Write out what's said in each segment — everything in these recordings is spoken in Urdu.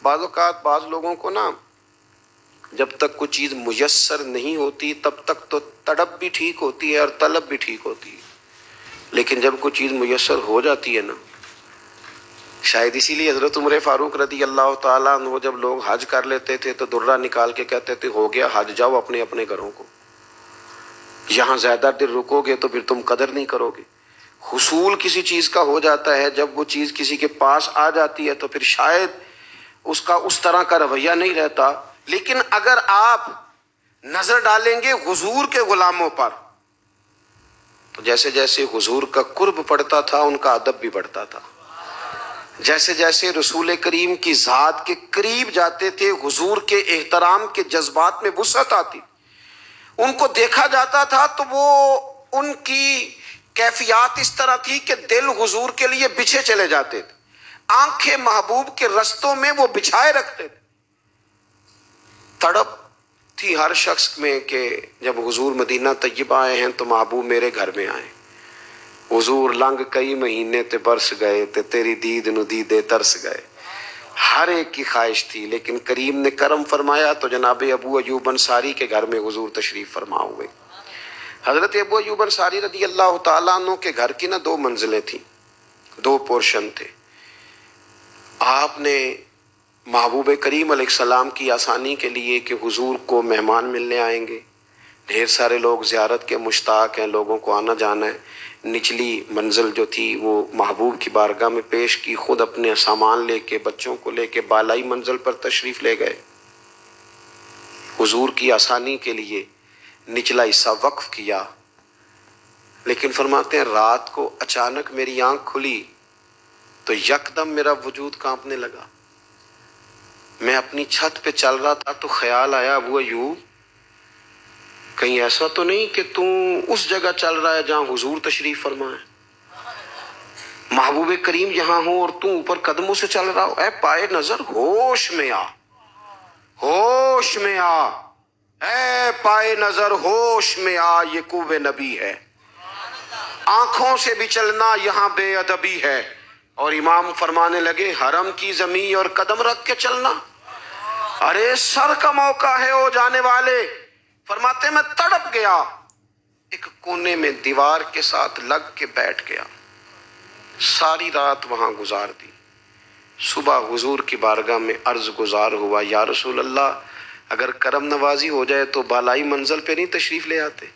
بعض اوقات بعض لوگوں کو نا جب تک کوئی چیز میسر نہیں ہوتی تب تک تو تڑپ بھی ٹھیک ہوتی ہے اور طلب بھی ٹھیک ہوتی ہے، لیکن جب کوئی چیز میسر ہو جاتی ہے نا، شاید اسی لیے حضرت عمر فاروق رضی اللہ تعالیٰ عنہ جب لوگ حج کر لیتے تھے تو درہ نکال کے کہتے تھے ہو گیا حج، جاؤ اپنے اپنے گھروں کو، یہاں زیادہ دیر رکو گے تو پھر تم قدر نہیں کرو گے۔ حصول کسی چیز کا ہو جاتا ہے، جب وہ چیز کسی کے پاس آ جاتی ہے تو پھر شاید اس کا اس طرح کا رویہ نہیں رہتا، لیکن اگر آپ نظر ڈالیں گے حضور کے غلاموں پر تو جیسے جیسے حضور کا قرب پڑتا تھا ان کا ادب بھی بڑھتا تھا، جیسے جیسے رسول کریم کی ذات کے قریب جاتے تھے حضور کے احترام کے جذبات میں وسعت آتی، ان کو دیکھا جاتا تھا تو وہ ان کی کیفیات اس طرح تھی کہ دل حضور کے لیے بچھے چلے جاتے تھے، آنکھیں محبوب کے رستوں میں وہ بچھائے رکھتے تھے۔ تڑپ تھی ہر شخص میں کہ جب حضور مدینہ طیبہ آئے ہیں تو محبوب میرے گھر میں آئے، حضور لنگ کئی مہینے تے برس گئے تے تیری دید نو دیدے ترس گئے، ہر ایک کی خواہش تھی، لیکن کریم نے کرم فرمایا تو جناب ابو ایوب انصاری کے گھر میں حضور تشریف فرما ہوئے۔ حضرت ابو ایوب انصاری رضی اللہ تعالیٰ عنہ کے گھر کی نا دو منزلیں تھیں، دو پورشن تھے۔ آپ نے محبوب کریم علیہ السلام کی آسانی کے لیے کہ حضور کو مہمان ملنے آئیں گے، ڈھیر سارے لوگ زیارت کے مشتاق ہیں، لوگوں کو آنا جانا ہے، نچلی منزل جو تھی وہ محبوب کی بارگاہ میں پیش کی، خود اپنے سامان لے کے بچوں کو لے کے بالائی منزل پر تشریف لے گئے، حضور کی آسانی کے لیے نچلا حصہ وقف کیا۔ لیکن فرماتے ہیں رات کو اچانک میری آنکھ کھلی تو یکدم میرا وجود کانپنے لگا، میں اپنی چھت پہ چل رہا تھا تو خیال آیا ابو ایوب کہیں ایسا تو نہیں کہ تو اس جگہ چل رہا ہے جہاں حضور تشریف فرما ہے، محبوب کریم یہاں ہو اور تو اوپر قدموں سے چل رہا ہو، اے پائے نظر ہوش میں آ، ہوش میں آ، اے پائے نظر ہوش میں آ، یہ کوہ نبی ہے، آنکھوں سے بھی چلنا یہاں بے ادبی ہے۔ اور امام فرمانے لگے حرم کی زمین اور قدم رکھ کے چلنا، ارے سر کا موقع ہے او جانے والے۔ فرماتے میں تڑپ گیا، ایک کونے میں دیوار کے ساتھ لگ کے بیٹھ گیا، ساری رات وہاں گزار دی۔ صبح حضور کی بارگاہ میں عرض گزار ہوا یا رسول اللہ اگر کرم نوازی ہو جائے تو بالائی منزل پہ نہیں تشریف لے آتے؟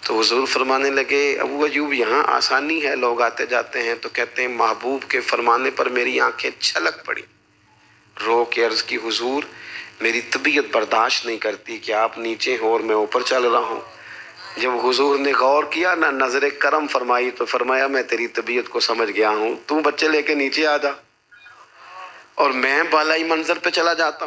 تو حضور فرمانے لگے ابو ایوب یہاں آسانی ہے، لوگ آتے جاتے ہیں، تو کہتے ہیں محبوب کے فرمانے پر میری آنکھیں چھلک پڑی، رو کے عرض کی حضور میری طبیعت برداشت نہیں کرتی کہ آپ نیچے ہوں اور میں اوپر چل رہا ہوں۔ جب حضور نے غور کیا نہ نظر کرم فرمائی تو فرمایا میں تیری طبیعت کو سمجھ گیا ہوں، تو بچے لے کے نیچے آ جا اور میں بالائی منظر پہ چلا جاتا ہوں۔